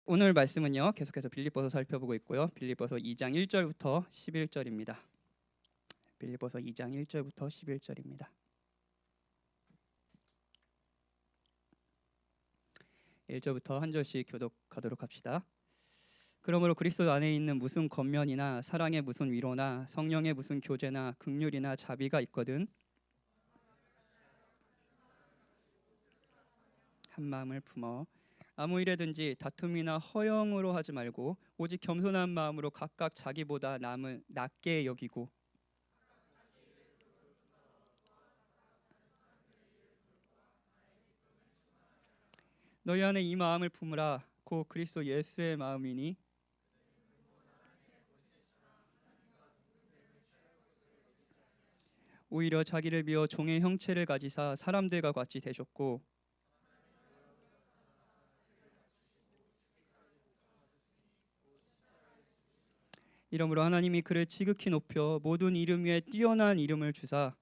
오늘 말씀은요, 계속해서 빌립보서 살펴보고 있고요. 빌립보서 2장 1절부터 11절입니다. 빌립보서 2장 1절부터 11절입니다. 1절부터 한 절씩 교독하도록 합시다. 그러므로 그리스도 안에 있는 무슨 권면이나 사랑의 무슨 위로나 성령의 무슨 교제나 긍휼이나 자비가 있거든 한 마음을 품어 아무 일에든지 다툼이나 허영으로 하지 말고 오직 겸손한 마음으로 각각 자기보다 남을 낮게 여기고 너희 안에 이 마음을 품으라. 곧 그리스도 예수의 마음이니 오히려 자기를 비워 종의 형체를 가지사 사람들과 같이 되셨고 이러므로 하나님이 그를 지극히 높여 모든 이름 위에 뛰어난 이름을 주사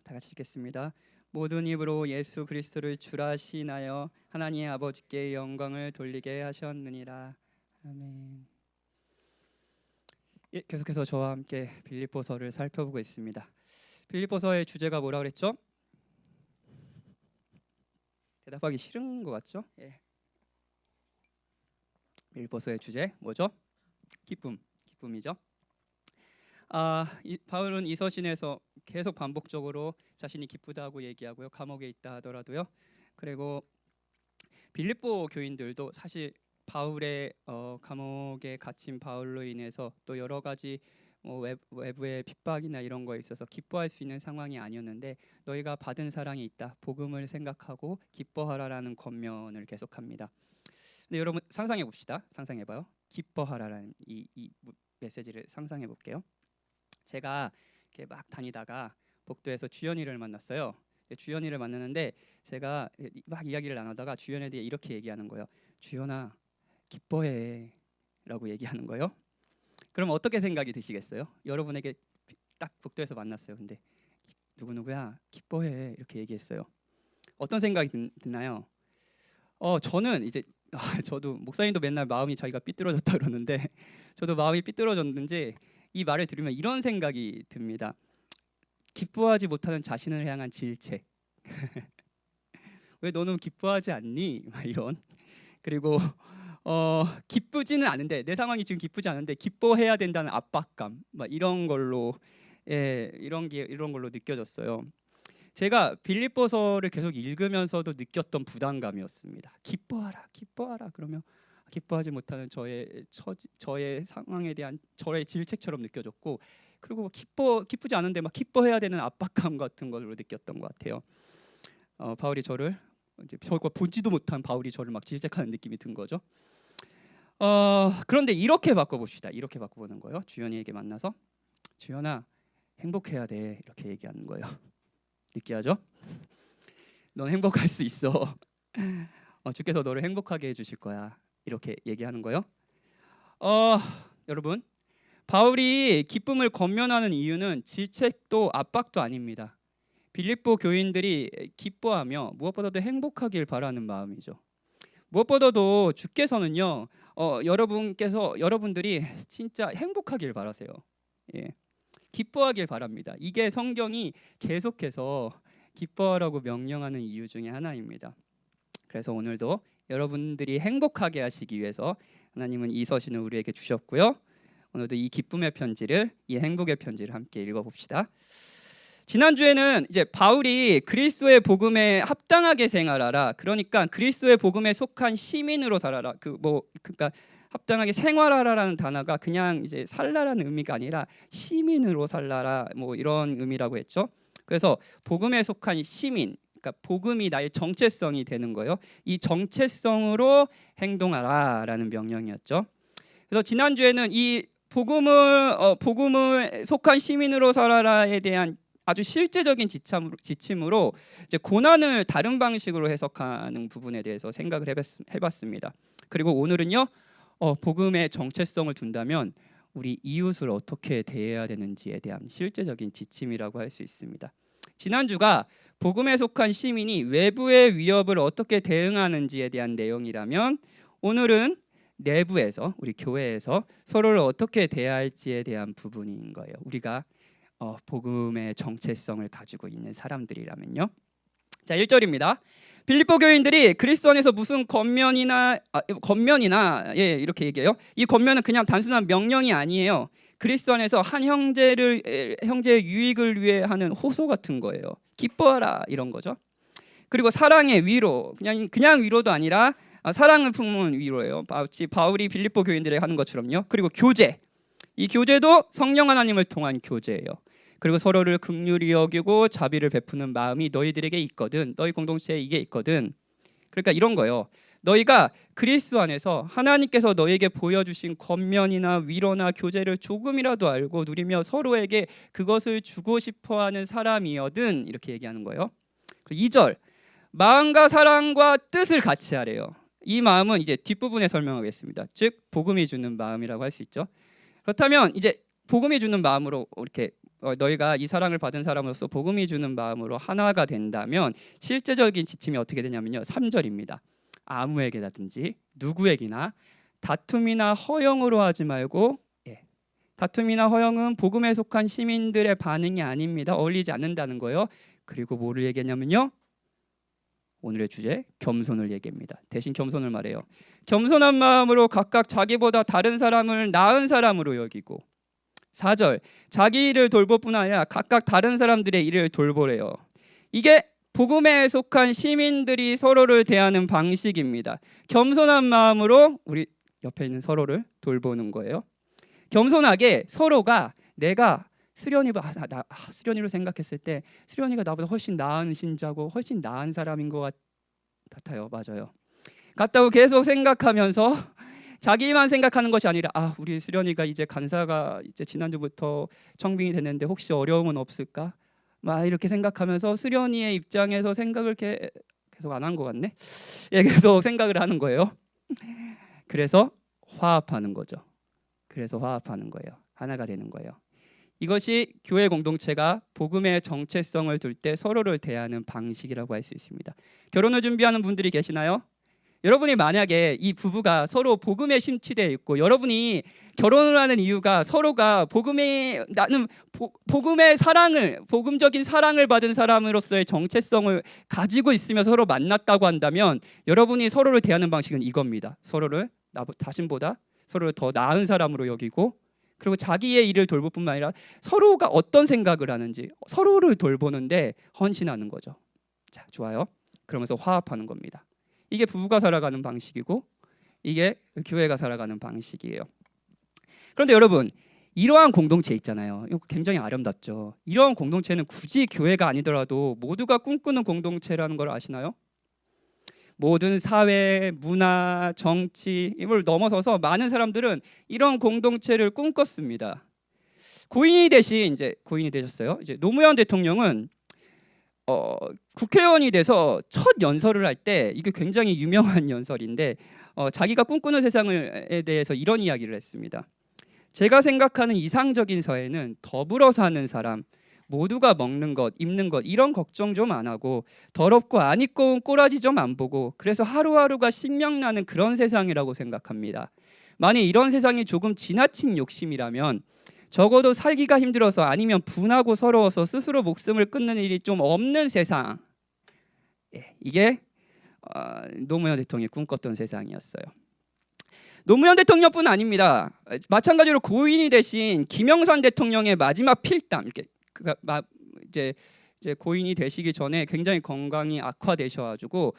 다 같이 읽겠습니다. 모든 입으로 예수 그리스도를 주라 시인하여 하나님의 아버지께 영광을 돌리게 하셨느니라. 아멘. 예, 계속해서 저와 함께 빌립보서를 살펴보고 있습니다. 빌립보서의 주제가 뭐라 그랬죠? 대답하기 싫은 것 같죠? 예. 빌립보서의 주제 뭐죠? 기쁨이죠. 바울은 이 서신에서 계속 반복적으로 자신이 기쁘다고 얘기하고요. 감옥에 있다 하더라도요. 그리고 빌립보 교인들도 사실 바울의 감옥에 갇힌 바울로 인해서 또 여러 가지 외부의 핍박이나 이런 거에 있어서 기뻐할 수 있는 상황이 아니었는데 너희가 받은 사랑이 있다. 복음을 생각하고 기뻐하라라는 권면을 계속합니다. 근데 여러분 상상해 봅시다. 상상해 봐요. 기뻐하라라는 이 메시지를 상상해 볼게요. 제가 이렇게 막 다니다가 복도에서 주연이를 만났어요. 주연이를 만나는데 제가 막 이야기를 나누다가 주연에 대해 이렇게 얘기하는 거예요. 주연아, 기뻐해 라고 얘기하는 거예요. 그럼 어떻게 생각이 드시겠어요? 여러분에게 딱 복도에서 만났어요. 근데 누구누구야 기뻐해 이렇게 얘기했어요. 어떤 생각이 드나요? 저는 이제 저도 목사님도 맨날 마음이 자기가 삐뚤어졌다 그러는데 저도 마음이 삐뚤어졌는지 이 말을 들으면 이런 생각이 듭니다. 기뻐하지 못하는 자신을 향한 질책. 왜 너는 기뻐하지 않니? 이런. 그리고 기쁘지는 않은데 내 상황이 지금 기쁘지 않은데 기뻐해야 된다는 압박감. 이런 걸로 이런 걸로 느껴졌어요. 제가 빌립보서를 계속 읽으면서도 느꼈던 부담감이었습니다. 기뻐하라. 그러면 기뻐하지 못하는 저의 상황에 대한 저의 질책처럼 느껴졌고, 그리고 기쁘지 않은데 막 기뻐해야 되는 압박감 같은 걸로 느꼈던 것 같아요. 바울이 저를 이제 저거 보지도 못한 바울이 저를 막 질책하는 느낌이 든 거죠. 그런데 이렇게 바꿔봅시다. 이렇게 바꿔보는 거예요. 주연이에게 만나서 주연아 행복해야 돼 이렇게 얘기하는 거예요. 느끼하죠? 넌 행복할 수 있어. 주께서 너를 행복하게 해주실 거야. 이렇게 얘기하는 거예요. 여러분, 바울이 기쁨을 권면하는 이유는 질책도 압박도 아닙니다. 빌립보 교인들이 기뻐하며 무엇보다도 행복하길 바라는 마음이죠. 무엇보다도 주께서는요, 여러분들이 진짜 행복하길 바라세요. 예. 기뻐하길 바랍니다. 이게 성경이 계속해서 기뻐하라고 명령하는 이유 중에 하나입니다. 그래서 오늘도 여러분들이 행복하게 하시기 위해서 하나님은 이 서신을 우리에게 주셨고요. 오늘도 이 기쁨의 편지를, 이 행복의 편지를 함께 읽어봅시다. 지난주에는 이제 바울이 그리스도의 복음에 합당하게 생활하라. 그러니까 그리스도의 복음에 속한 시민으로 살아라. 그러니까 합당하게 생활하라라는 단어가 그냥 이제 살라라는 의미가 아니라 시민으로 살라라 이런 의미라고 했죠. 그래서 복음에 속한 시민, 그러니까 복음이 나의 정체성이 되는 거예요. 이 정체성으로 행동하라라는 명령이었죠. 그래서 지난주에는 이 복음을 속한 시민으로 살아라에 대한 아주 실제적인 지침으로 이제 고난을 다른 방식으로 해석하는 부분에 대해서 생각을 해봤습니다. 그리고 오늘은요, 복음의 정체성을 둔다면 우리 이웃을 어떻게 대해야 되는지에 대한 실제적인 지침이라고 할 수 있습니다. 지난주가 복음에 속한 시민이 외부의 위협을 어떻게 대응하는지에 대한 내용이라면, 오늘은 내부에서, 우리 교회에서 서로를 어떻게 대할지에 대한 부분인 거예요. 우리가 복음의 정체성을 가지고 있는 사람들이라면요. 자, 1절입니다. 빌립보 교인들이 그리스도 안에서 무슨 겉면이나 이렇게 얘기해요. 이 겉면은 그냥 단순한 명령이 아니에요. 그리스도 안에서 한 형제의 유익을 위해 하는 호소 같은 거예요. 기뻐하라, 이런 거죠. 그리고 사랑의 위로, 그냥 위로도 아니라 사랑을 품은 위로예요. 바울이 빌립보 교인들에게 하는 것처럼요. 그리고 교제, 이 교제도 성령 하나님을 통한 교제예요. 그리고 서로를 긍휼히 여기고 자비를 베푸는 마음이 너희들에게 있거든. 너희 공동체에 이게 있거든. 그러니까 이런 거예요. 너희가 그리스도 안에서 하나님께서 너희에게 보여주신 겉면이나 위로나 교제를 조금이라도 알고 누리며 서로에게 그것을 주고 싶어하는 사람이거든, 이렇게 얘기하는 거예요. 2절, 마음과 사랑과 뜻을 같이 하래요. 이 마음은 이제 뒷부분에 설명하겠습니다. 즉 복음이 주는 마음이라고 할 수 있죠. 그렇다면 이제 복음이 주는 마음으로 이렇게 너희가 이 사랑을 받은 사람으로서 복음이 주는 마음으로 하나가 된다면 실제적인 지침이 어떻게 되냐면요, 3절입니다. 아무에게라든지 누구에게나 다툼이나 허영으로 하지 말고, 다툼이나 허영은 복음에 속한 시민들의 반응이 아닙니다. 어울리지 않는다는 거예요. 그리고 뭐를 얘기하냐면요, 오늘의 주제 겸손을 얘기합니다. 대신 겸손을 말해요. 겸손한 마음으로 각각 자기보다 다른 사람을 나은 사람으로 여기고, 4절, 자기 일을 돌볼 뿐 아니라 각각 다른 사람들의 일을 돌보래요. 이게 복음에 속한 시민들이 서로를 대하는 방식입니다. 겸손한 마음으로 우리 옆에 있는 서로를 돌보는 거예요. 겸손하게 서로가, 내가 수련이로 생각했을 때 수련이가 나보다 훨씬 나은 신자고 훨씬 나은 사람인 것 같아요. 맞아요. 같다고 계속 생각하면서 자기만 생각하는 것이 아니라, 우리 수련이가 이제 간사가 이제 지난주부터 청빙이 됐는데 혹시 어려움은 없을까? 막 이렇게 생각하면서 수련이의 입장에서 생각을 계속 안 한 것 같네. 계속 생각을 하는 거예요. 그래서 화합하는 거죠. 하나가 되는 거예요. 이것이 교회 공동체가 복음의 정체성을 둘 때 서로를 대하는 방식이라고 할 수 있습니다. 결혼을 준비하는 분들이 계시나요? 여러분이 만약에 이 부부가 서로 복음에 심취되어 있고, 여러분이 결혼을 하는 이유가 서로가 나는 복음의 사랑을, 복음적인 사랑을 받은 사람으로서의 정체성을 가지고 있으며 서로 만났다고 한다면, 여러분이 서로를 대하는 방식은 이겁니다. 서로를 자신보다 서로를 더 나은 사람으로 여기고, 그리고 자기의 일을 돌볼 뿐만 아니라 서로가 어떤 생각을 하는지 서로를 돌보는데 헌신하는 거죠. 자, 좋아요. 그러면서 화합하는 겁니다. 이게 부부가 살아가는 방식이고, 이게 교회가 살아가는 방식이에요. 그런데 여러분, 이러한 공동체 있잖아요. 이거 굉장히 아름답죠. 이러한 공동체는 굳이 교회가 아니더라도 모두가 꿈꾸는 공동체라는 걸 아시나요? 모든 사회, 문화, 정치 이걸 넘어서서 많은 사람들은 이런 공동체를 꿈꿨습니다. 고인이 되셨어요. 이제 노무현 대통령은 국회의원이 돼서 첫 연설을 할 때, 이게 굉장히 유명한 연설인데, 자기가 꿈꾸는 세상에 대해서 이런 이야기를 했습니다. 제가 생각하는 이상적인 사회는 더불어 사는 사람, 모두가 먹는 것, 입는 것 이런 걱정 좀 안 하고, 더럽고 안 입고 온 꼬라지 좀 안 보고, 그래서 하루하루가 신명나는 그런 세상이라고 생각합니다. 만약 이런 세상이 조금 지나친 욕심이라면, 적어도 살기가 힘들어서 아니면 분하고 서러워서 스스로 목숨을 끊는 일이 좀 없는 세상, 이게 노무현 대통령이 꿈꿨던 세상이었어요. 노무현 대통령뿐 아닙니다. 마찬가지로 고인이 되신 김영삼 대통령의 마지막 필담, 이제 고인이 되시기 전에 굉장히 건강이 악화되셔가지고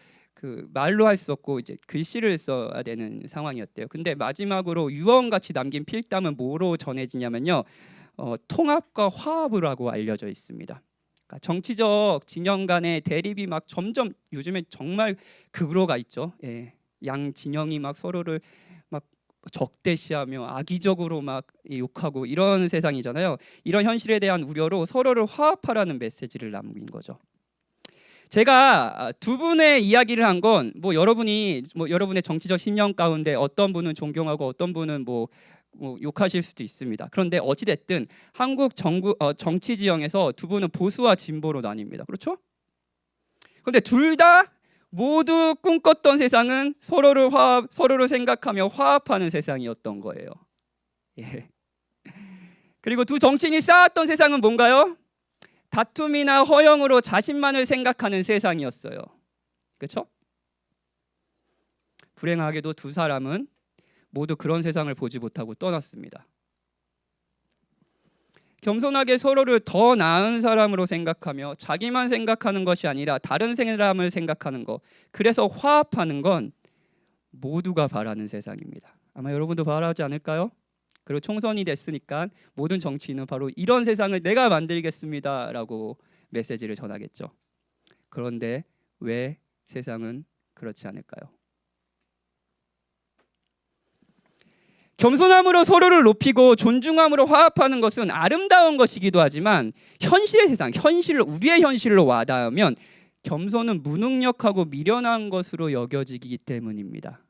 말로 할 수 없고 이제 글씨를 써야 되는 상황이었대요. 근데 마지막으로 유언같이 남긴 필담은 뭐로 전해지냐면요, 통합과 화합이라고 알려져 있습니다. 그러니까 정치적 진영 간의 대립이 막 점점 요즘에 정말 극으로가 있죠. 양 진영이 막 서로를 막 적대시하며 악의적으로 막 욕하고 이런 세상이잖아요. 이런 현실에 대한 우려로 서로를 화합하라는 메시지를 남긴 거죠. 제가 두 분의 이야기를 한 건 여러분의 정치적 신념 가운데 어떤 분은 존경하고 어떤 분은 욕하실 수도 있습니다. 그런데 어찌 됐든 한국 정치 지형에서 두 분은 보수와 진보로 나뉩니다. 그렇죠? 그런데 둘 다 모두 꿈꿨던 세상은 서로를 생각하며 화합하는 세상이었던 거예요. 예. 그리고 두 정치인이 쌓았던 세상은 뭔가요? 다툼이나 허영으로 자신만을 생각하는 세상이었어요. 그렇죠? 불행하게도 두 사람은 모두 그런 세상을 보지 못하고 떠났습니다. 겸손하게 서로를 더 나은 사람으로 생각하며 자기만 생각하는 것이 아니라 다른 사람을 생각하는 것, 그래서 화합하는 건 모두가 바라는 세상입니다. 아마 여러분도 바라지 않을까요? 그리고 총선이 됐으니까 모든 정치인은 바로 이런 세상을 내가 만들겠습니다 라고 메시지를 전하겠죠. 그런데 왜 세상은 그렇지 않을까요? 겸손함으로 서로를 높이고 존중함으로 화합하는 것은 아름다운 것이기도 하지만 현실의 세상, 우리의 현실로 와닿으면 겸손은 무능력하고 미련한 것으로 여겨지기 때문입니다.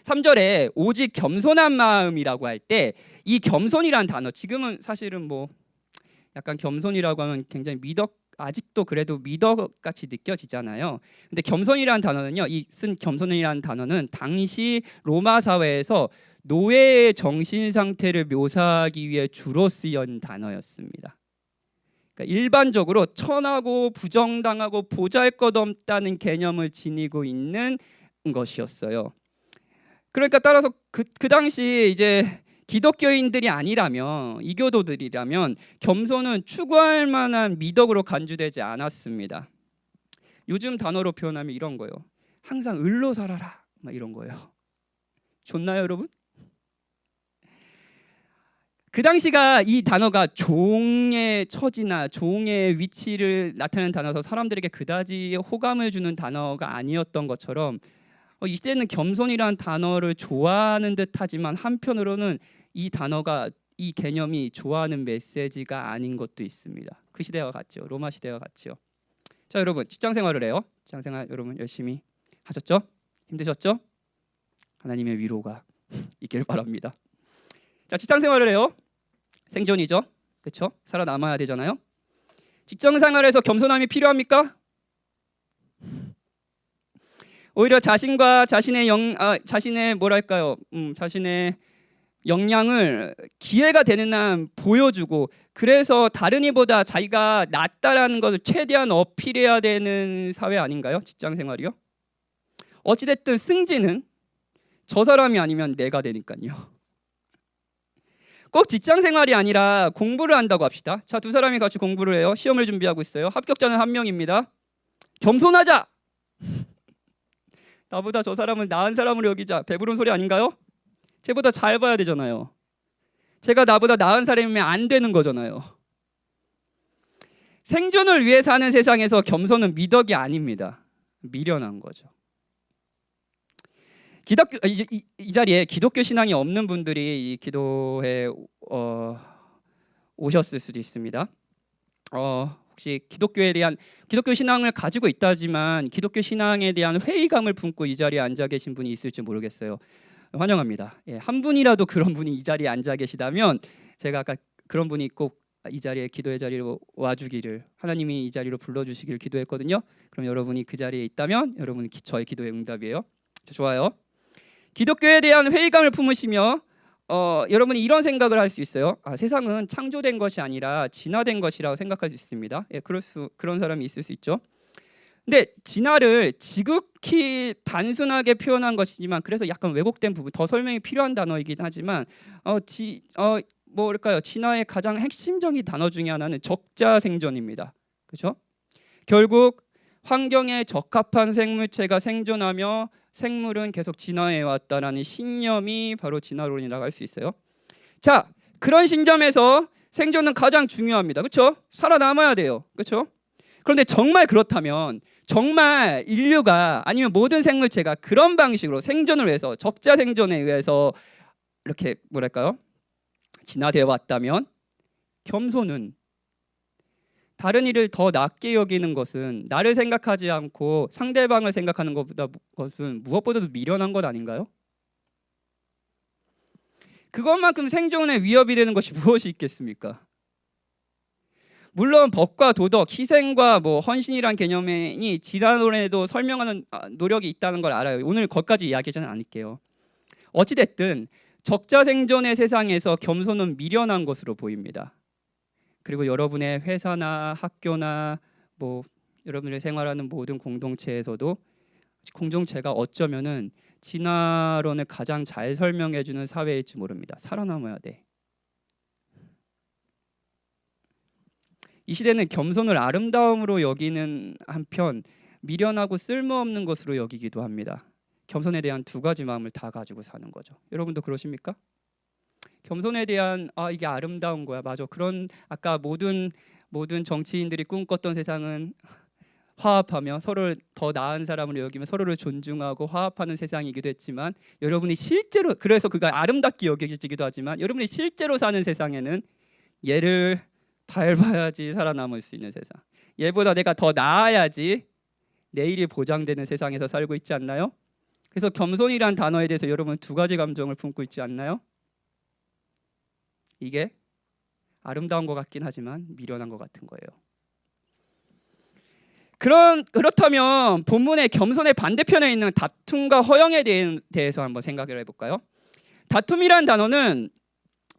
3절에 오직 겸손한 마음이라고 할 때 이 겸손이란 단어, 지금은 사실은 약간 겸손이라고 하면 굉장히 아직도 그래도 미덕같이 느껴지잖아요. 근데 겸손이라는 단어는요, 쓴 겸손이라는 단어는 당시 로마 사회에서 노예의 정신 상태를 묘사하기 위해 주로 쓰인 단어였습니다. 그러니까 일반적으로 천하고 부정당하고 보잘것없다는 개념을 지니고 있는 것이었어요. 그러니까 따라서 그 당시 이제 기독교인들이 아니라면, 이교도들이라면 겸손은 추구할 만한 미덕으로 간주되지 않았습니다. 요즘 단어로 표현하면 이런 거예요. 항상 을로 살아라, 막 이런 거예요. 좋나요, 여러분? 그 당시가 이 단어가 종의 처지나 종의 위치를 나타내는 단어라서 사람들에게 그다지 호감을 주는 단어가 아니었던 것처럼 이때는 겸손이라는 단어를 좋아하는 듯하지만 한편으로는 이 개념이 좋아하는 메시지가 아닌 것도 있습니다. 그 시대와 같죠. 로마 시대와 같죠. 자, 여러분 직장 생활을 해요. 직장 생활 여러분 열심히 하셨죠? 힘드셨죠? 하나님의 위로가 있길 바랍니다. 자, 직장 생활을 해요. 생존이죠. 그렇죠? 살아남아야 되잖아요. 직장 생활에서 겸손함이 필요합니까? 오히려 자신의 역량을 기회가 되는 한 보여주고, 그래서 다른 이보다 자기가 낫다라는 것을 최대한 어필해야 되는 사회 아닌가요? 직장 생활이요. 어찌됐든 승진은 저 사람이 아니면 내가 되니까요. 꼭 직장 생활이 아니라 공부를 한다고 합시다. 자, 두 사람이 같이 공부를 해요. 시험을 준비하고 있어요. 합격자는 한 명입니다. 겸손하자. 나보다 저 사람을 나은 사람으로 여기자. 배부른 소리 아닌가요? 쟤보다 잘 봐야 되잖아요. 제가 나보다 나은 사람이면 안 되는 거잖아요. 생존을 위해 사는 세상에서 겸손은 미덕이 아닙니다. 미련한 거죠. 이 자리에 기독교 신앙이 없는 분들이 이 기도에 오셨을 수도 있습니다. 혹시 기독교 신앙을 가지고 있다지만 기독교 신앙에 대한 회의감을 품고 이 자리에 앉아 계신 분이 있을지 모르겠어요. 환영합니다. 예, 한 분이라도 그런 분이 이 자리에 앉아 계시다면 제가 아까 그런 분이 꼭 이 자리에 기도의 자리로 와주기를, 하나님이 이 자리로 불러주시기를 기도했거든요. 그럼 여러분이 그 자리에 있다면 여러분은 저의 기도의 응답이에요. 좋아요. 기독교에 대한 회의감을 품으시며 여러분이 이런 생각을 할 수 있어요. 세상은 창조된 것이 아니라 진화된 것이라고 생각할 수 있습니다. 예, 그런 사람이 있을 수 있죠. 근데 진화를 지극히 단순하게 표현한 것이지만, 그래서 약간 왜곡된 부분, 더 설명이 필요한 단어이긴 하지만 뭐랄까요? 진화의 가장 핵심적인 단어 중에 하나는 적자생존입니다. 그렇죠? 결국 환경에 적합한 생물체가 생존하며 생물은 계속 진화해 왔다라는 신념이 바로 진화론이라고 할 수 있어요. 자, 그런 신점에서 생존은 가장 중요합니다. 그렇죠? 살아남아야 돼요. 그렇죠? 그런데 정말 그렇다면, 정말 인류가 아니면 모든 생물체가 그런 방식으로 생존을 위해서, 적자 생존에 의해서 이렇게 뭐랄까요? 진화되어 왔다면, 겸손은, 다른 일을 더 낮게 여기는 것은, 나를 생각하지 않고 상대방을 생각하는 것은 무엇보다도 미련한 것 아닌가요? 그것만큼 생존에 위협이 되는 것이 무엇이 있겠습니까? 물론 법과 도덕, 희생과 뭐 헌신이란 개념이 지난번에도 설명하는 노력이 있다는 걸 알아요. 오늘 거기까지 이야기하지는 않을게요. 어찌됐든 적자생존의 세상에서 겸손은 미련한 것으로 보입니다. 그리고 여러분의 회사나 학교나 뭐 여러분들이 생활하는 모든 공동체에서도 공동체가 어쩌면은 진화론을 가장 잘 설명해주는 사회일지 모릅니다. 살아남아야 돼. 이 시대는 겸손을 아름다움으로 여기는 한편 미련하고 쓸모없는 것으로 여기기도 합니다. 겸손에 대한 두 가지 마음을 다 가지고 사는 거죠. 여러분도 그러십니까? 겸손에 대한 이게 아름다운 거야. 맞아. 그런 아까 모든 정치인들이 꿈꿨던 세상은 화합하며 서로를 더 나은 사람으로 여기며 서로를 존중하고 화합하는 세상이기도 했지만 여러분이 실제로 그래서 그가 아름답게 여겨지기도 하지만 여러분이 실제로 사는 세상에는 얘를 밟아야지 살아남을 수 있는 세상. 얘보다 내가 더 나아야지 내일이 보장되는 세상에서 살고 있지 않나요? 그래서 겸손이란 단어에 대해서 여러분 두 가지 감정을 품고 있지 않나요? 이게 아름다운 것 같긴 하지만 미련한 것 같은 거예요. 그렇다면 본문의 겸손의 반대편에 있는 다툼과 허영에 대해서 한번 생각을 해볼까요? 다툼이란 단어는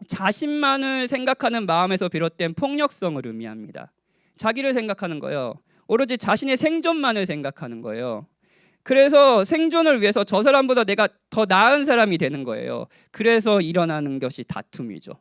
자신만을 생각하는 마음에서 비롯된 폭력성을 의미합니다. 자기를 생각하는 거예요. 오로지 자신의 생존만을 생각하는 거예요. 그래서 생존을 위해서 저 사람보다 내가 더 나은 사람이 되는 거예요. 그래서 일어나는 것이 다툼이죠.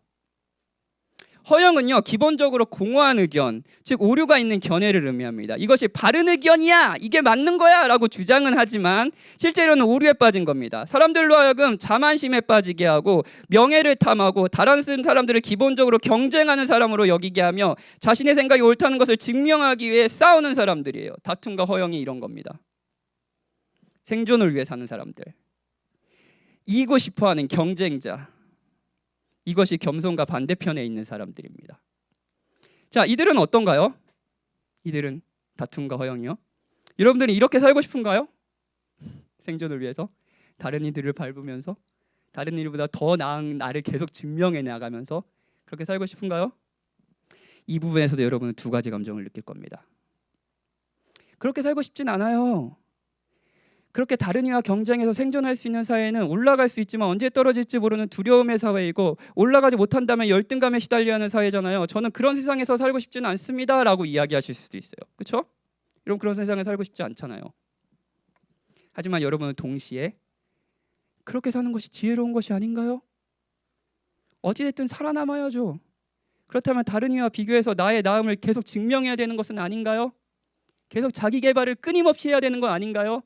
허영은요, 기본적으로 공허한 의견, 즉 오류가 있는 견해를 의미합니다. 이것이 바른 의견이야, 이게 맞는 거야 라고 주장은 하지만 실제로는 오류에 빠진 겁니다. 사람들로 하여금 자만심에 빠지게 하고 명예를 탐하고 다른 사람들을 기본적으로 경쟁하는 사람으로 여기게 하며 자신의 생각이 옳다는 것을 증명하기 위해 싸우는 사람들이에요. 다툼과 허영이 이런 겁니다. 생존을 위해 사는 사람들, 이기고 싶어하는 경쟁자, 이것이 겸손과 반대편에 있는 사람들입니다. 자, 이들은 어떤가요? 이들은 다툼과 허영이요. 여러분들은 이렇게 살고 싶은가요? 생존을 위해서 다른 이들을 밟으면서 다른 이들보다 더 나은 나를 계속 증명해 나가면서 그렇게 살고 싶은가요? 이 부분에서도 여러분은 두 가지 감정을 느낄 겁니다. 그렇게 살고 싶진 않아요. 그렇게 다른 이와 경쟁해서 생존할 수 있는 사회는 올라갈 수 있지만 언제 떨어질지 모르는 두려움의 사회이고 올라가지 못한다면 열등감에 시달려야 하는 사회잖아요. 저는 그런 세상에서 살고 싶지는 않습니다 라고 이야기하실 수도 있어요. 그렇죠? 여러분 그런 세상에 살고 싶지 않잖아요. 하지만 여러분은 동시에 그렇게 사는 것이 지혜로운 것이 아닌가요? 어찌됐든 살아남아야죠. 그렇다면 다른 이와 비교해서 나의 나음을 계속 증명해야 되는 것은 아닌가요? 계속 자기 개발을 끊임없이 해야 되는 건 아닌가요?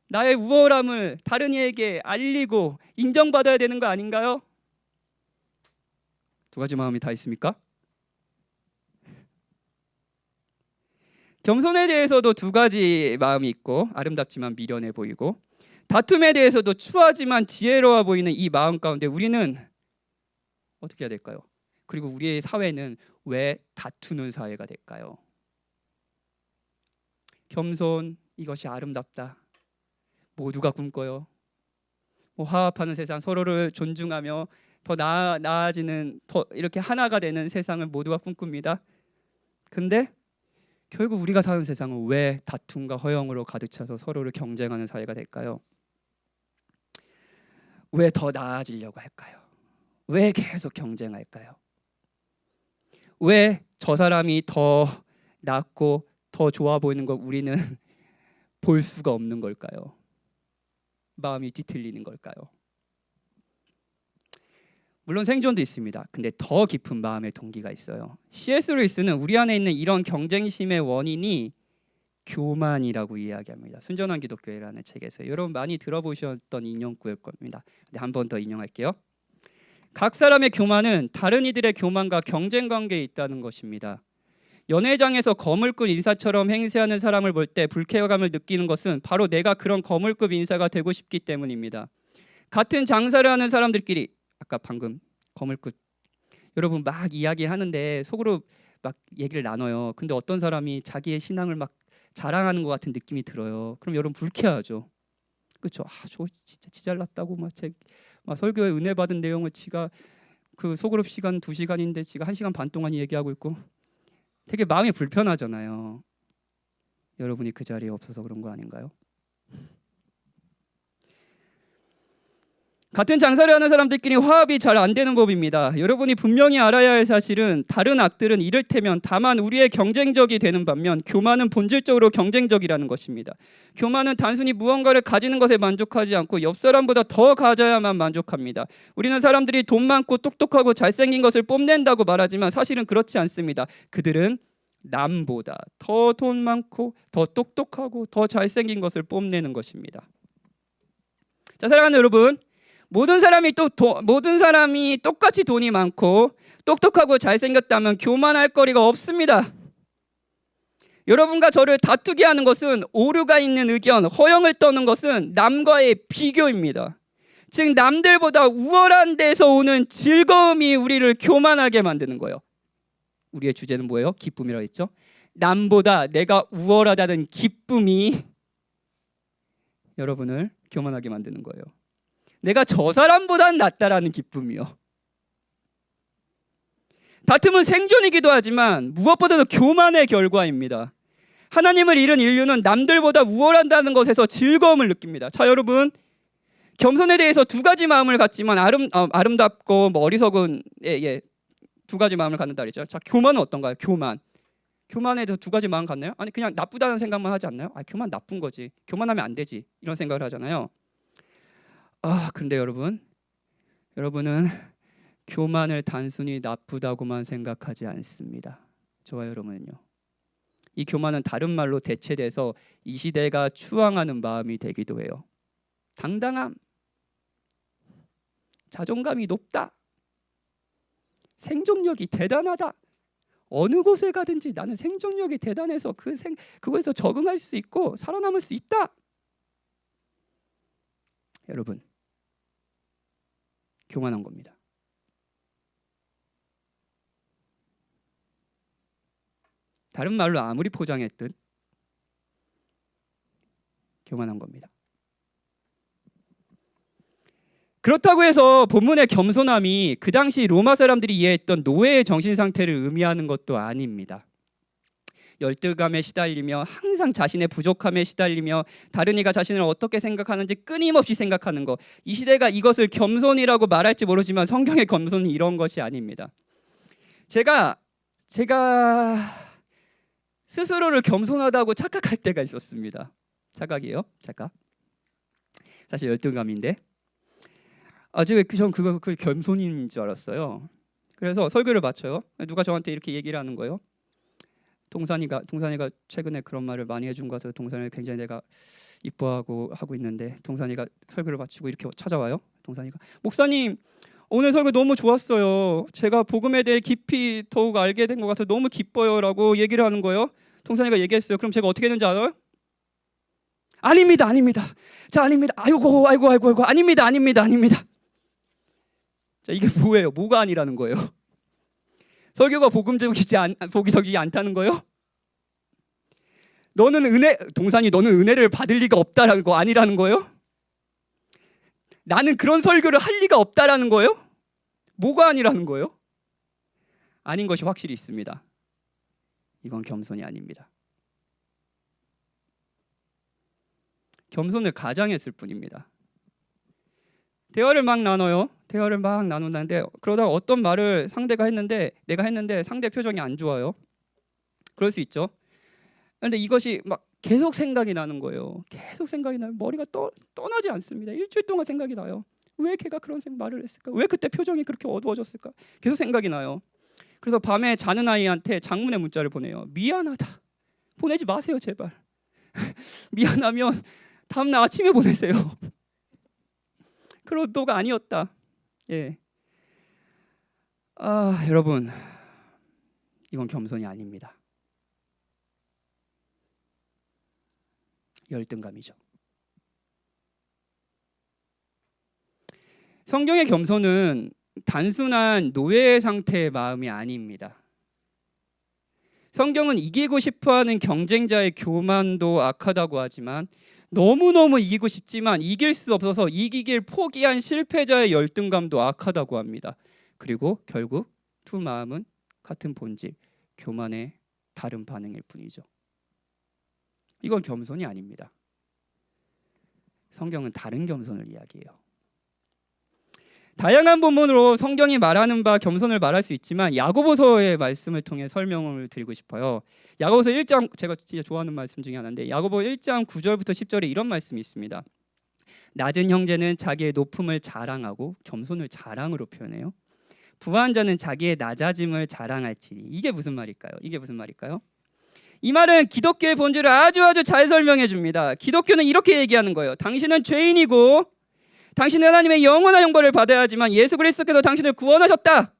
나의 우월함을 다른 이에게 알리고 인정받아야 되는 거 아닌가요? 두 가지 마음이 다 있습니까? 겸손에 대해서도 두 가지 마음이 있고 아름답지만 미련해 보이고 다툼에 대해서도 추하지만 지혜로워 보이는 이 마음 가운데 우리는 어떻게 해야 될까요? 그리고 우리의 사회는 왜 다투는 사회가 될까요? 겸손, 이것이 아름답다. 모두가 꿈꿔요. 화합하는 세상, 서로를 존중하며 더 나아지는, 더 이렇게 하나가 되는 세상을 모두가 꿈꿉니다. 근데 결국 우리가 사는 세상은 왜 다툼과 허영으로 가득 차서 서로를 경쟁하는 사회가 될까요? 왜 더 나아지려고 할까요? 왜 계속 경쟁할까요? 왜 저 사람이 더 낫고 더 좋아 보이는 걸 우리는 볼 수가 없는 걸까요? 마음이 뒤틀리는 걸까요? 물론 생존도 있습니다. 근데 더 깊은 마음의 동기가 있어요. C.S. 루이스는 우리 안에 있는 이런 경쟁심의 원인이 교만이라고 이야기합니다. 순전한 기독교회라는 책에서 여러분 많이 들어보셨던 인용구일 겁니다. 근데 한 번 더 인용할게요. 각 사람의 교만은 다른 이들의 교만과 경쟁 관계에 있다는 것입니다. 연회장에서 거물급 인사처럼 행세하는 사람을 볼 때 불쾌감을 느끼는 것은 바로 내가 그런 거물급 인사가 되고 싶기 때문입니다. 같은 장사를 하는 사람들끼리 아까 방금 거물급 여러분 막 이야기를 하는데 속으로 막 얘기를 나눠요. 근데 어떤 사람이 자기의 신앙을 막 자랑하는 것 같은 느낌이 들어요. 그럼 여러분 불쾌하죠. 그렇죠? 저 진짜 지잘났다고 막 막 설교에 은혜 받은 내용을 지가 그 소그룹 시간 2시간인데 지가 1시간 반 동안 얘기하고 있고 되게 마음이 불편하잖아요. 여러분이 그 자리에 없어서 그런 거 아닌가요? 같은 장사를 하는 사람들끼리 화합이 잘 안 되는 법입니다. 여러분이 분명히 알아야 할 사실은 다른 악들은 이를테면 다만 우리의 경쟁적이 되는 반면 교만은 본질적으로 경쟁적이라는 것입니다. 교만은 단순히 무언가를 가지는 것에 만족하지 않고 옆 사람보다 더 가져야만 만족합니다. 우리는 사람들이 돈 많고 똑똑하고 잘생긴 것을 뽐낸다고 말하지만 사실은 그렇지 않습니다. 그들은 남보다 더 돈 많고 더 똑똑하고 더 잘생긴 것을 뽐내는 것입니다. 자, 사랑하는 여러분, 모든 사람이 똑같이 돈이 많고 똑똑하고 잘생겼다면 교만할 거리가 없습니다. 여러분과 저를 다투게 하는 것은 오류가 있는 의견, 허영을 떠는 것은 남과의 비교입니다. 즉 남들보다 우월한 데서 오는 즐거움이 우리를 교만하게 만드는 거예요. 우리의 주제는 뭐예요? 기쁨이라고 했죠. 남보다 내가 우월하다는 기쁨이 여러분을 교만하게 만드는 거예요. 내가 저 사람보단 낫다라는 기쁨이요. 다툼은 생존이기도 하지만 무엇보다도 교만의 결과입니다. 하나님을 잃은 인류는 남들보다 우월한다는 것에서 즐거움을 느낍니다. 자, 여러분, 겸손에 대해서 두 가지 마음을 갖지만 아름답고 어리석은 두 가지 마음을 갖는다 그랬죠. 자, 교만은 어떤가요? 교만에 대해서 두 가지 마음 갖나요? 아니 그냥 나쁘다는 생각만 하지 않나요? 교만 나쁜 거지. 교만하면 안 되지. 이런 생각을 하잖아요. 근데 여러분은 교만을 단순히 나쁘다고만 생각하지 않습니다. 저와 여러분은요. 이 교만은 다른 말로 대체돼서 이 시대가 추앙하는 마음이 되기도 해요. 당당함, 자존감이 높다, 생존력이 대단하다. 어느 곳에 가든지 나는 생존력이 대단해서 그거에서 적응할 수 있고 살아남을 수 있다. 여러분, 교만한 겁니다. 다른 말로 아무리 포장했든 교만한 겁니다. 그렇다고 해서 본문의 겸손함이 그 당시 로마 사람들이 이해했던 노예의 정신 상태를 의미하는 것도 아닙니다. 열등감에 시달리며 항상 자신의 부족함에 시달리며 다른 이가 자신을 어떻게 생각하는지 끊임없이 생각하는 것, 이 시대가 이것을 겸손이라고 말할지 모르지만 성경의 겸손은 이런 것이 아닙니다. 제가 스스로를 겸손하다고 착각할 때가 있었습니다. 착각이에요. 착각. 사실 열등감인데 전 그거 겸손인 줄 알았어요. 그래서 설교를 마쳐요. 누가 저한테 이렇게 얘기를 하는 거예요. 동산이가 최근에 그런 말을 많이 해준 것 같아서 동산이를 굉장히 내가 이뻐하고 하고 있는데 동산이가 설교를 마치고 이렇게 찾아와요. 동산이가 목사님 오늘 설교 너무 좋았어요. 제가 복음에 대해 깊이 더욱 알게 된 것 같아서 너무 기뻐요라고 얘기를 하는 거예요. 동산이가 얘기했어요. 그럼 제가 어떻게 했는지 알아요? 아닙니다. 자, 아닙니다. 아이고 아닙니다. 자, 이게 뭐예요? 뭐가 아니라는 거예요? 설교가 복음적이지 않다는 거예요? 너는 은혜를 받을 리가 없다라는 거 아니라는 거예요? 나는 그런 설교를 할 리가 없다라는 거예요? 뭐가 아니라는 거예요? 아닌 것이 확실히 있습니다. 이건 겸손이 아닙니다. 겸손을 가장했을 뿐입니다. 대화를 막 나누는데 그러다가 어떤 말을 내가 했는데 상대 표정이 안 좋아요. 그럴 수 있죠. 그런데 이것이 막 계속 생각이 나는 거예요. 계속 생각이 나요. 머리가 떠나지 않습니다. 일주일 동안 생각이 나요. 왜 걔가 그런 말을 했을까? 왜 그때 표정이 그렇게 어두워졌을까? 계속 생각이 나요. 그래서 밤에 자는 아이한테 장문의 문자를 보내요. 미안하다. 보내지 마세요, 제발. 미안하면 다음날 아침에 보내세요. 그런 의도가 아니었다. 여러분, 이건 겸손이 아닙니다. 열등감이죠. 성경의 겸손은 단순한 노예 상태의 마음이 아닙니다. 성경은 이기고 싶어하는 경쟁자의 교만도 악하다고 하지만 너무너무 이기고 싶지만 이길 수 없어서 이기길 포기한 실패자의 열등감도 악하다고 합니다. 그리고 결국 두 마음은 같은 본질, 교만의 다른 반응일 뿐이죠. 이건 겸손이 아닙니다. 성경은 다른 겸손을 이야기해요. 다양한 본문으로 성경이 말하는 바 겸손을 말할 수 있지만 야고보서의 말씀을 통해 설명을 드리고 싶어요. 야고보서 1장, 제가 진짜 좋아하는 말씀 중에 하나인데 야고보 1장 9절부터 10절에 이런 말씀이 있습니다. 낮은 형제는 자기의 높음을 자랑하고 겸손을 자랑으로 표현해요. 부한 자는 자기의 낮아짐을 자랑할지니. 이게 무슨 말일까요? 이 말은 기독교의 본질을 아주 잘 설명해 줍니다. 기독교는 이렇게 얘기하는 거예요. 당신은 죄인이고 당신은 하나님의 영원한 형벌을 받아야 하지만 예수 그리스도께서 당신을 구원하셨다.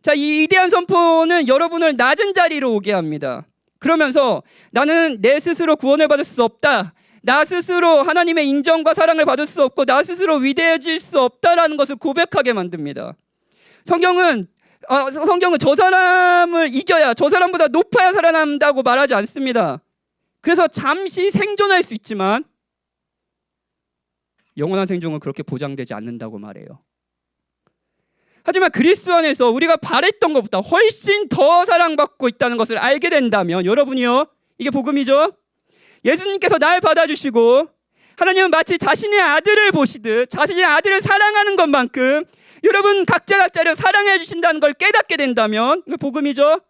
자, 이 위대한 선포는 여러분을 낮은 자리로 오게 합니다. 그러면서 나는 내 스스로 구원을 받을 수 없다. 나 스스로 하나님의 인정과 사랑을 받을 수 없고 나 스스로 위대해질 수 없다라는 것을 고백하게 만듭니다. 성경은 저 사람을 이겨야, 저 사람보다 높아야 살아남는다고 말하지 않습니다. 그래서 잠시 생존할 수 있지만 영원한 생존은 그렇게 보장되지 않는다고 말해요. 하지만 그리스도 안에서 우리가 바랬던 것보다 훨씬 더 사랑받고 있다는 것을 알게 된다면, 여러분이요, 이게 복음이죠. 예수님께서 날 받아주시고 하나님은 마치 자신의 아들을 보시듯 자신의 아들을 사랑하는 것만큼 여러분 각자를 사랑해 주신다는 걸 깨닫게 된다면 이게 복음이죠.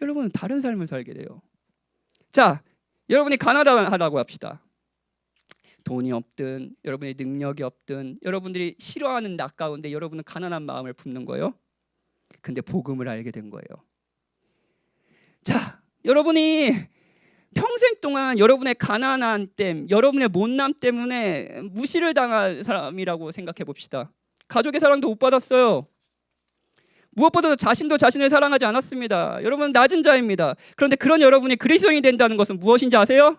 여러분은 다른 삶을 살게 돼요. 자, 여러분이 가난하다고 합시다. 돈이 없든 여러분의 능력이 없든 여러분들이 싫어하는 낙 가운데 여러분은 가난한 마음을 품는 거예요. 근데 복음을 알게 된 거예요. 자, 여러분이 평생 동안 여러분의 가난한 땜, 여러분의 못남 때문에 무시를 당한 사람이라고 생각해 봅시다. 가족의 사랑도 못 받았어요. 무엇보다도 자신도 자신을 사랑하지 않았습니다. 여러분은 낮은 자입니다. 그런데 그런 여러분이 그리스도인이 된다는 것은 무엇인지 아세요?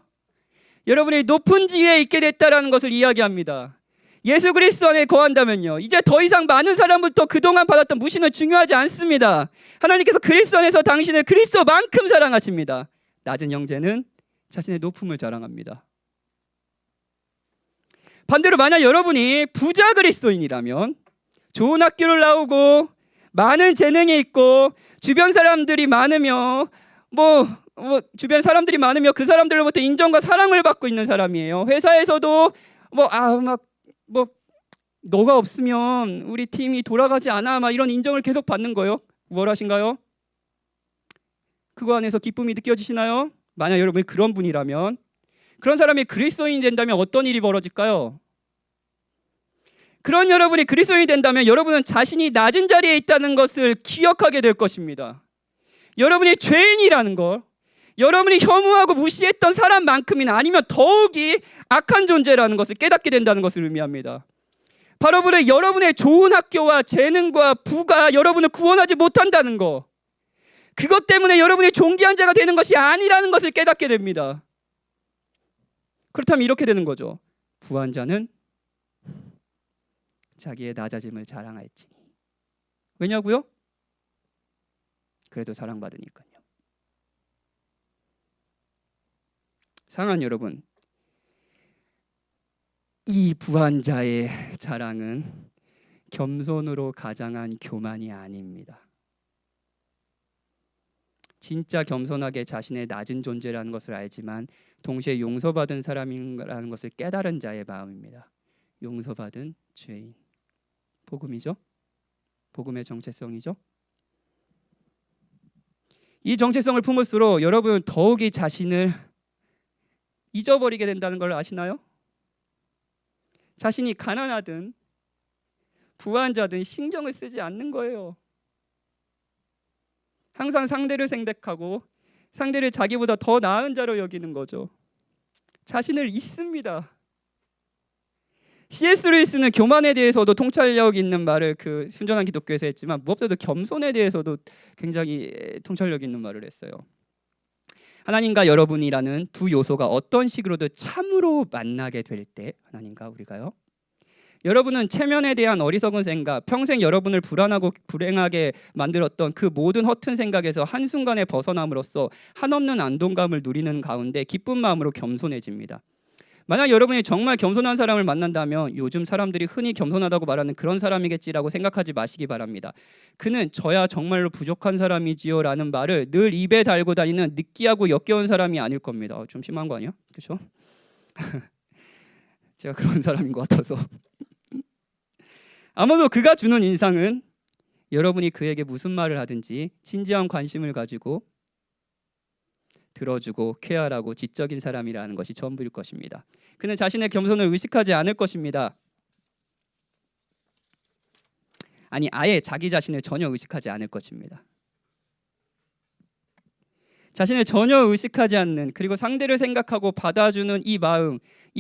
여러분이 높은 지위에 있게 됐다는 것을 이야기합니다. 예수 그리스도 안에 거한다면요, 이제 더 이상 많은 사람부터 그동안 받았던 무시는 중요하지 않습니다. 하나님께서 그리스도 안에서 당신을 그리스도만큼 사랑하십니다. 낮은 형제는 자신의 높음을 자랑합니다. 반대로 만약 여러분이 부자 그리스도인이라면 좋은 학교를 나오고 많은 재능이 있고 주변 사람들이 많으며 주변 사람들이 많으며 그 사람들로부터 인정과 사랑을 받고 있는 사람이에요. 회사에서도 너가 없으면 우리 팀이 돌아가지 않아, 이런 인정을 계속 받는 거예요. 우월하신가요? 그거 안에서 기쁨이 느껴지시나요? 만약 여러분이 그런 분이라면, 그런 사람이 그리스도인이 된다면 어떤 일이 벌어질까요? 그런 여러분이 그리스도인이 된다면 여러분은 자신이 낮은 자리에 있다는 것을 기억하게 될 것입니다. 여러분이 죄인이라는 걸, 여러분이 혐오하고 무시했던 사람만큼이나 아니면 더욱이 악한 존재라는 것을 깨닫게 된다는 것을 의미합니다. 바로 여러분의 좋은 학교와 재능과 부가 여러분을 구원하지 못한다는 거, 그것 때문에 여러분이 존귀한 자가 되는 것이 아니라는 것을 깨닫게 됩니다. 그렇다면 이렇게 되는 거죠. 부한 자는 자기의 낮아짐을 자랑할지니. 왜냐고요? 그래도 사랑받으니까요. 사랑하는 여러분, 이 부한 자의 자랑은 겸손으로 가장한 교만이 아닙니다. 진짜 겸손하게 자신의 낮은 존재라는 것을 알지만 동시에 용서받은 사람이라는 것을 깨달은 자의 마음입니다. 용서받은 죄인. 복음이죠. 복음의 정체성이죠. 이 정체성을 품을수록 여러분은 더욱이 자신을 잊어버리게 된다는 걸 아시나요? 자신이 가난하든 부한 자든 신경을 쓰지 않는 거예요. 항상 상대를 생각하고 상대를 자기보다 더 나은 자로 여기는 거죠. 자신을 잊습니다. C.S. 루이스는 교만에 대해서도 통찰력 있는 말을 순전한 기독교에서 했지만 무엇보다도 겸손에 대해서도 굉장히 통찰력 있는 말을 했어요. 하나님과 여러분이라는 두 요소가 어떤 식으로든 참으로 만나게 될 때, 하나님과 우리가요, 여러분은 체면에 대한 어리석은 생각, 평생 여러분을 불안하고 불행하게 만들었던 그 모든 허튼 생각에서 한순간에 벗어남으로써 한없는 안동감을 누리는 가운데 기쁜 마음으로 겸손해집니다. 만약 여러분이 정말 겸손한 사람을 만난다면 요즘 사람들이 흔히 겸손하다고 말하는 그런 사람이겠지라고 생각하지 마시기 바랍니다. 그는 저야 정말로 부족한 사람이지요 라는 말을 늘 입에 달고 다니는 느끼하고 역겨운 사람이 아닐 겁니다. 좀 심한 거 아니야? 그렇죠? 제가 그런 사람인 것 같아서 아마도 그가 주는 인상은 여러분이 그에게 무슨 말을 하든지 진지한 관심을 가지고 들어주고 케어하고 지적인 사람이라는 것이 전부일 것입니다. 그는 자신의 겸손을 의식하지 않을 것입니다. 아니, 아예 자기 자신을 전혀 의식하지 않을 것입니다. 자신을 전혀 의식하지 않는, 그리고 상대를 생각하고 받아주는 이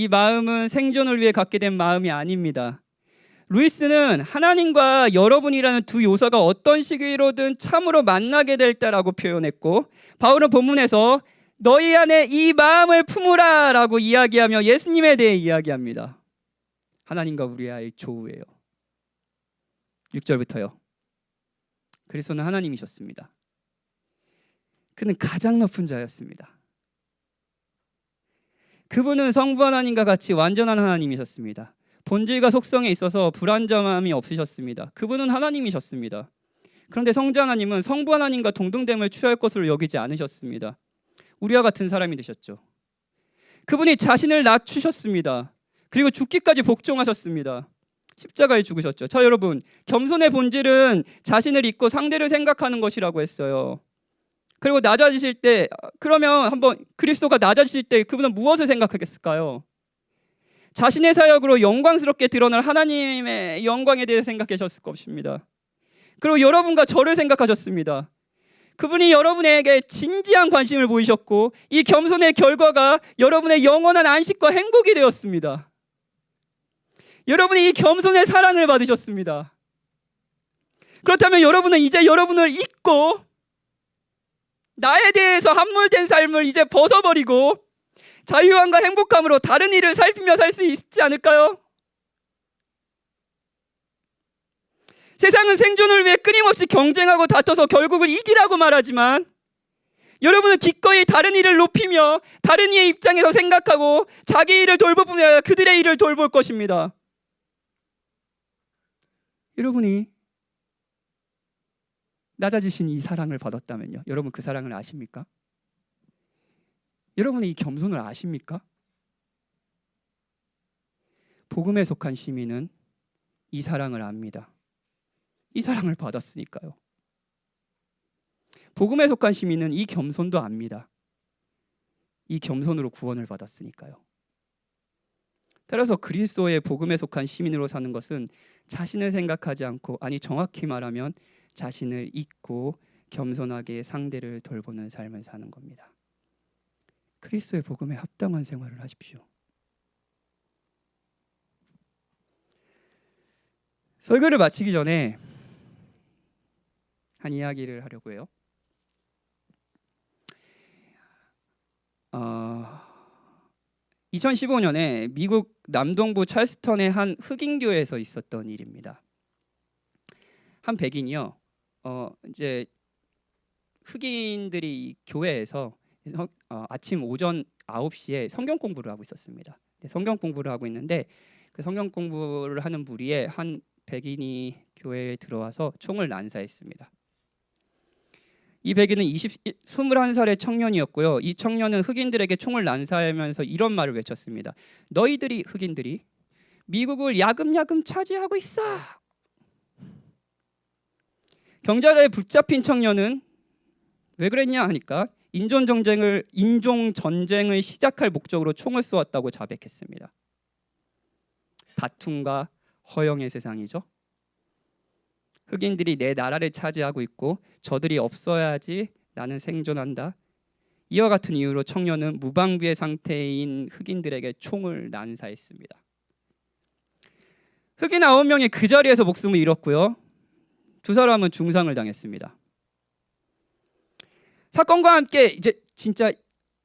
마음은 생존을 위해 갖게 된 마음이 아닙니다. 루이스는 하나님과 여러분이라는 두 요소가 어떤 시기로든 참으로 만나게 될 때라고 표현했고, 바울은 본문에서 너희 안에 이 마음을 품으라 라고 이야기하며 예수님에 대해 이야기합니다. 하나님과 우리와의 조우예요. 6절부터요. 그리스도는 하나님이셨습니다. 그는 가장 높은 자였습니다. 그분은 성부 하나님과 같이 완전한 하나님이셨습니다. 본질과 속성에 있어서 불완전함이 없으셨습니다. 그분은 하나님이셨습니다. 그런데 성자 하나님은 성부 하나님과 동등됨을 취할 것으로 여기지 않으셨습니다. 우리와 같은 사람이 되셨죠. 그분이 자신을 낮추셨습니다. 그리고 죽기까지 복종하셨습니다. 십자가에 죽으셨죠. 자, 여러분, 겸손의 본질은 자신을 잊고 상대를 생각하는 것이라고 했어요. 그리고 낮아지실 때, 그러면 한번 그리스도가 낮아지실 때 그분은 무엇을 생각하겠을까요? 자신의 사역으로 영광스럽게 드러날 하나님의 영광에 대해 생각하셨을 것입니다. 그리고 여러분과 저를 생각하셨습니다. 그분이 여러분에게 진지한 관심을 보이셨고, 이 겸손의 결과가 여러분의 영원한 안식과 행복이 되었습니다. 여러분이 이 겸손의 사랑을 받으셨습니다. 그렇다면 여러분은 이제 여러분을 잊고 나에 대해서 함몰된 삶을 이제 벗어버리고 자유함과 행복함으로 다른 일을 살피며 살 수 있지 않을까요? 세상은 생존을 위해 끊임없이 경쟁하고 다퉈서 결국은 이기라고 말하지만, 여러분은 기꺼이 다른 일을 높이며 다른 이의 입장에서 생각하고 자기 일을 돌볼 뿐 아니라 그들의 일을 돌볼 것입니다. 여러분이 낮아지신 이 사랑을 받았다면요, 여러분 그 사랑을 아십니까? 여러분이 이 겸손을 아십니까? 복음에 속한 시민은 이 사랑을 압니다. 이 사랑을 받았으니까요. 복음에 속한 시민은 이 겸손도 압니다. 이 겸손으로 구원을 받았으니까요. 따라서 그리스도의 복음에 속한 시민으로 사는 것은 자신을 생각하지 않고, 아니 정확히 말하면 자신을 잊고 겸손하게 상대를 돌보는 삶을 사는 겁니다. 그리스도의 복음에 합당한 생활을 하십시오. 설교를 마치기 전에 한 이야기를 하려고 해요. 2015년에 미국 남동부 찰스턴의 한 흑인 교회에서 있었던 일입니다. 한 백인이요, 이제 흑인들이 교회에서 아침 오전 9시에 성경 공부를 하고 있었습니다. 성경 공부를 하고 있는데, 그 성경 공부를 하는 무리에 한 백인이 교회에 들어와서 총을 난사했습니다. 이 백인은 21살의 청년이었고요. 이 청년은 흑인들에게 총을 난사하면서 이런 말을 외쳤습니다. 너희들이, 흑인들이 미국을 야금야금 차지하고 있어. 경찰에 붙잡힌 청년은 왜 그랬냐 하니까 인종 전쟁을 시작할 목적으로 총을 쏘았다고 자백했습니다. 다툼과 허영의 세상이죠. 흑인들이 내 나라를 차지하고 있고 저들이 없어야지 나는 생존한다. 이와 같은 이유로 청년은 무방비의 상태인 흑인들에게 총을 난사했습니다. 흑인 9명이 그 자리에서 목숨을 잃었고요. 2사람은 중상을 당했습니다. 사건과 함께 이제 진짜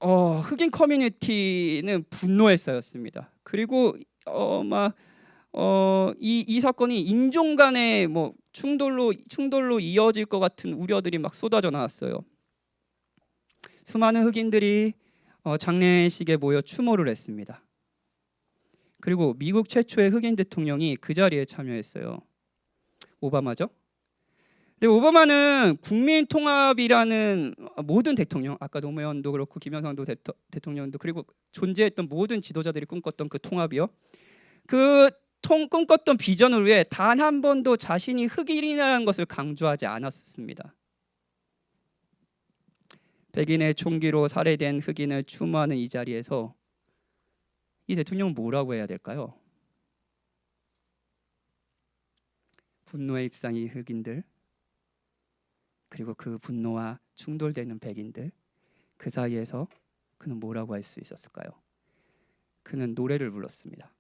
흑인 커뮤니티는 분노에 쌓였습니다. 그리고 이 사건이 인종 간의 뭐 충돌로 이어질 것 같은 우려들이 막 쏟아져 나왔어요. 수많은 흑인들이 장례식에 모여 추모를 했습니다. 그리고 미국 최초의 흑인 대통령이 그 자리에 참여했어요. 오바마죠. 근데 오바마는 국민 통합이라는 모든 대통령, 아까 노무현도 그렇고 김영삼도 대통령도 그리고 존재했던 모든 지도자들이 꿈꿨던 그 통합이요. 그 꿈꿨던 비전을 위해 단 한 번도 자신이 흑인이라는 것을 강조하지 않았습니다. 백인의 총기로 살해된 흑인을 추모하는 이 자리에서 이 대통령은 뭐라고 해야 될까요? 분노에 휩싸인 이 흑인들, 그리고 그 분노와 충돌되는 백인들, 그 사이에서 그는 뭐라고 할 수 있었을까요? 그는 노래를 불렀습니다.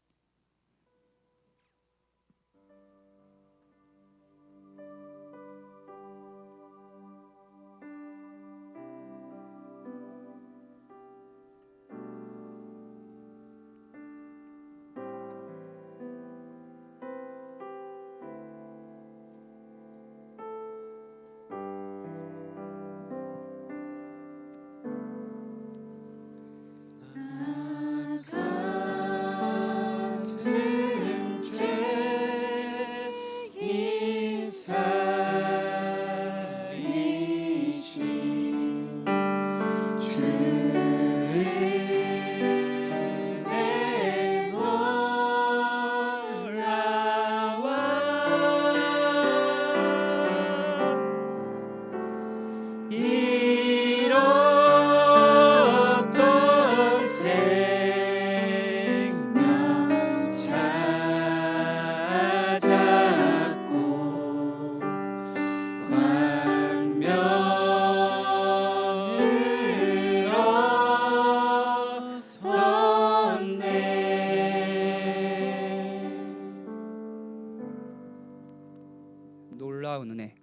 놀라운 은혜.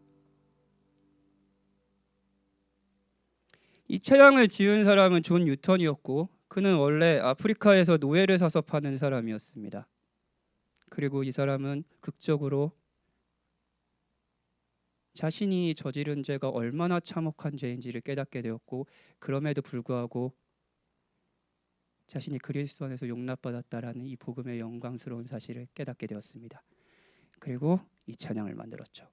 이 차량을 지은 사람은 존 뉴턴이었고 그는 원래 아프리카에서 노예를 사서 파는 사람이었습니다. 그리고 이 사람은 극적으로 자신이 저지른 죄가 얼마나 참혹한 죄인지를 깨닫게 되었고 그럼에도 불구하고 자신이 그리스도 안에서 용납받았다라는 이 복음의 영광스러운 사실을 깨닫게 되었습니다. 그리고 이 찬양을 만들었죠.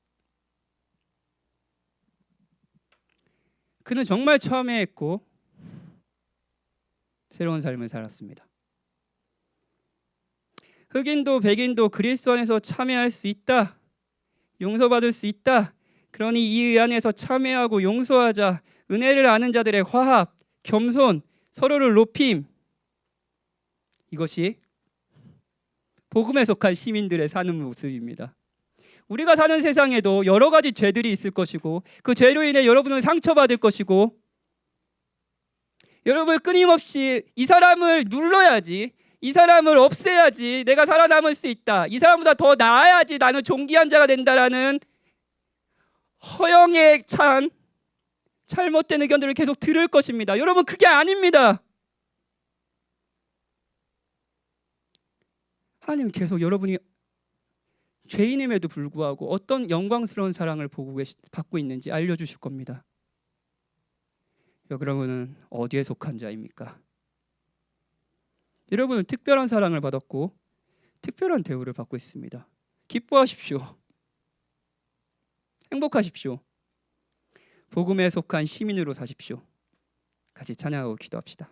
그는 정말 참회했고 새로운 삶을 살았습니다. 흑인도 백인도 그리스도 안에서 참회할 수 있다. 용서받을 수 있다. 그러니 이 안에서 참회하고 용서하자. 은혜를 아는 자들의 화합, 겸손, 서로를 높임. 이것이 복음에 속한 시민들의 사는 모습입니다. 우리가 사는 세상에도 여러 가지 죄들이 있을 것이고 그 죄로 인해 여러분은 상처받을 것이고 여러분 끊임없이 이 사람을 눌러야지, 이 사람을 없애야지 내가 살아남을 수 있다, 이 사람보다 더 나아야지 나는 존귀한 자가 된다라는 허영에 찬 잘못된 의견들을 계속 들을 것입니다. 여러분 그게 아닙니다. 하나님 계속 여러분이 죄인임에도 불구하고 어떤 영광스러운 사랑을 받고 있는지 알려주실 겁니다. 여러분은 어디에 속한 자입니까? 여러분은 특별한 사랑을 받았고 특별한 대우를 받고 있습니다. 기뻐하십시오. 행복하십시오. 복음에 속한 시민으로 사십시오. 같이 찬양하고 기도합시다.